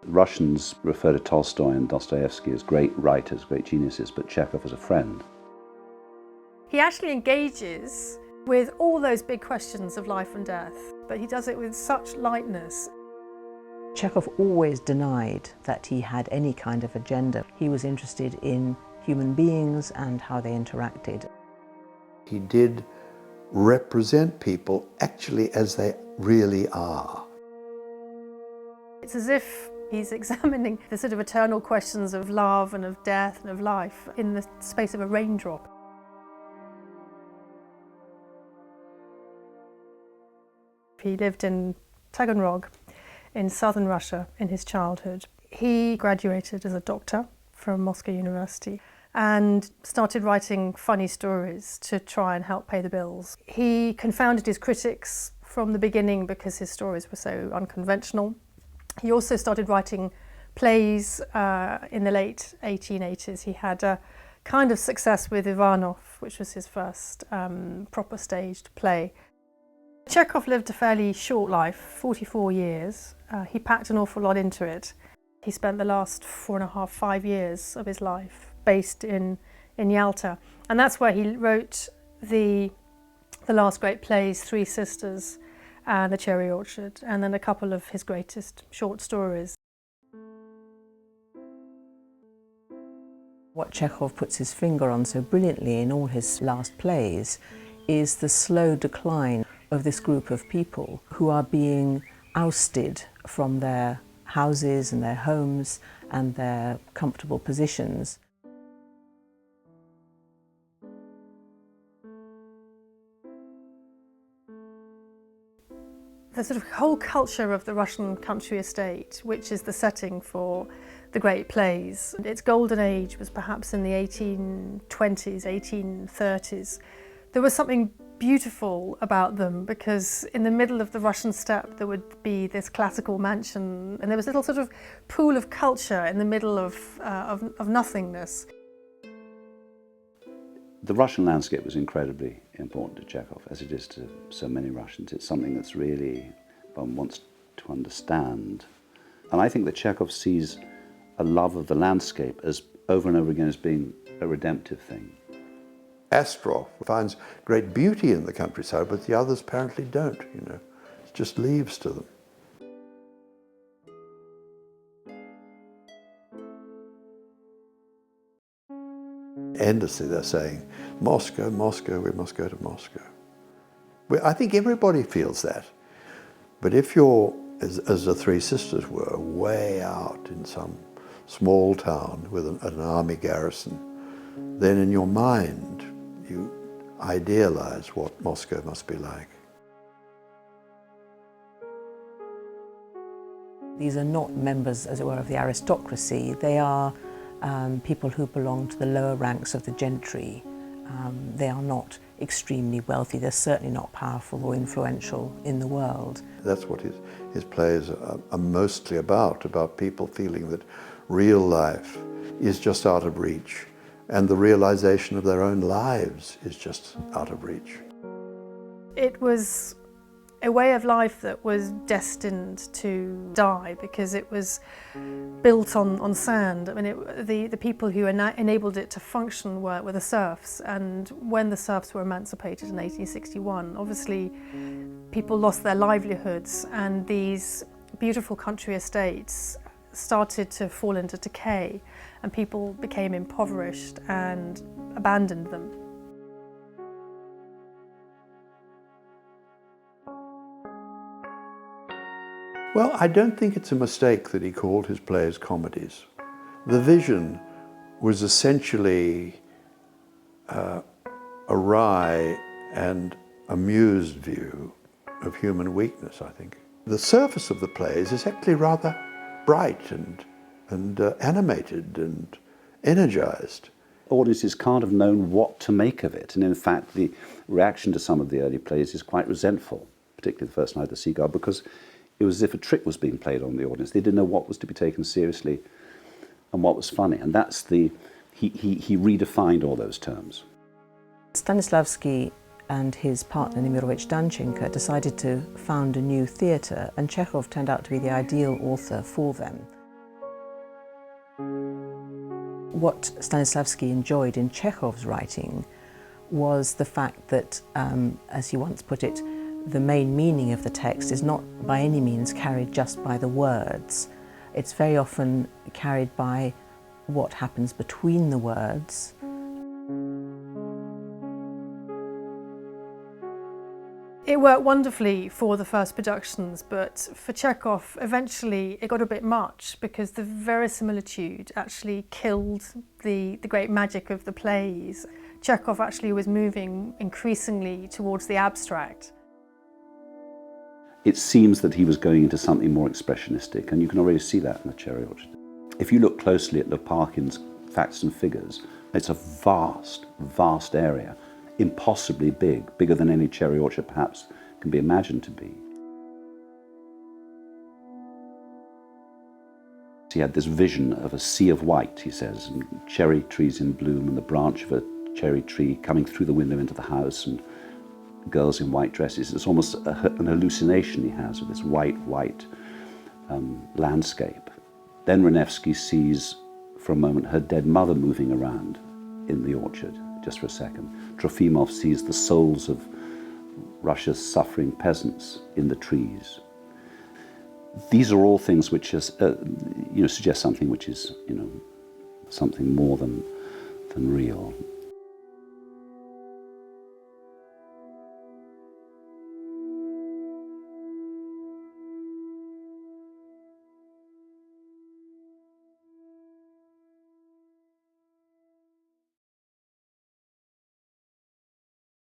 Russians refer to Tolstoy and Dostoevsky as great writers, great geniuses, but Chekhov as a friend. He actually engages with all those big questions of life and death, but he does it with such lightness. Chekhov always denied that he had any kind of agenda. He was interested in human beings and how they interacted. He did represent people actually as they really are. It's as if he's examining the sort of eternal questions of love and of death and of life in the space of a raindrop. He lived in Taganrog in southern Russia in his childhood. He graduated as a doctor from Moscow University and started writing funny stories to try and help pay the bills. He confounded his critics from the beginning because his stories were so unconventional. He also started writing plays in the late 1880s. He had a kind of success with Ivanov, which was his first proper staged play. Chekhov lived a fairly short life, 44 years. He packed an awful lot into it. He spent the last 5 years of his life based in Yalta. And that's where he wrote the last great plays, Three Sisters and The Cherry Orchard, and then a couple of his greatest short stories. What Chekhov puts his finger on so brilliantly in all his last plays is the slow decline of this group of people who are being ousted from their houses and their homes and their comfortable positions. The sort of whole culture of the Russian country estate, which is the setting for the great plays, its golden age was perhaps in the 1820s, 1830s. There was something beautiful about them because in the middle of the Russian steppe there would be this classical mansion and there was a little sort of pool of culture in the middle of nothingness. The Russian landscape was incredibly important to Chekhov, as it is to so many Russians. It's something that's really one wants to understand. And I think that Chekhov sees a love of the landscape as over and over again as being a redemptive thing. Astrov finds great beauty in the countryside, but the others apparently don't, you know. It just leaves to them. Endlessly they're saying, Moscow, Moscow, we must go to Moscow. Well, I think everybody feels that. But if you're, as the Three Sisters were, way out in some small town with an army garrison, then in your mind you idealize what Moscow must be like. These are not members, as it were, of the aristocracy. They are people who belong to the lower ranks of the gentry. They are not extremely wealthy. They're certainly not powerful or influential in the world. That's what his plays are mostly about people feeling that real life is just out of reach, and the realization of their own lives is just out of reach. It was a way of life that was destined to die because it was built on sand. I mean, the people who enabled it to function were the serfs, and when the serfs were emancipated in 1861, obviously people lost their livelihoods and these beautiful country estates started to fall into decay and people became impoverished and abandoned them. Well, I don't think it's a mistake that he called his plays comedies. The vision was essentially a wry and amused view of human weakness, I think. The surface of the plays is actually rather bright and animated and energized. Audiences can't have known what to make of it, and in fact the reaction to some of the early plays is quite resentful, particularly The First Night of the Seagull, because it was as if a trick was being played on the audience. They didn't know what was to be taken seriously and what was funny, and that's he redefined all those terms. Stanislavski and his partner Nemirovich Danchenko decided to found a new theatre, and Chekhov turned out to be the ideal author for them. What Stanislavski enjoyed in Chekhov's writing was the fact that, as he once put it, the main meaning of the text is not by any means carried just by the words. It's very often carried by what happens between the words. It worked wonderfully for the first productions, but for Chekhov, eventually it got a bit much because the verisimilitude actually killed the great magic of the plays. Chekhov actually was moving increasingly towards the abstract. It seems that he was going into something more expressionistic, and you can already see that in the Cherry Orchard. If you look closely at Lopakhin's Facts and Figures, it's a vast, vast area, impossibly big, bigger than any cherry orchard perhaps can be imagined to be. He had this vision of a sea of white, he says, and cherry trees in bloom, and the branch of a cherry tree coming through the window into the house, and girls in white dresses. It's almost an hallucination he has of this white landscape. Then Ranevsky sees for a moment her dead mother moving around in the orchard, just for a second. Trofimov sees the souls of Russia's suffering peasants in the trees. These are all things which is, suggest something which is, something more than real.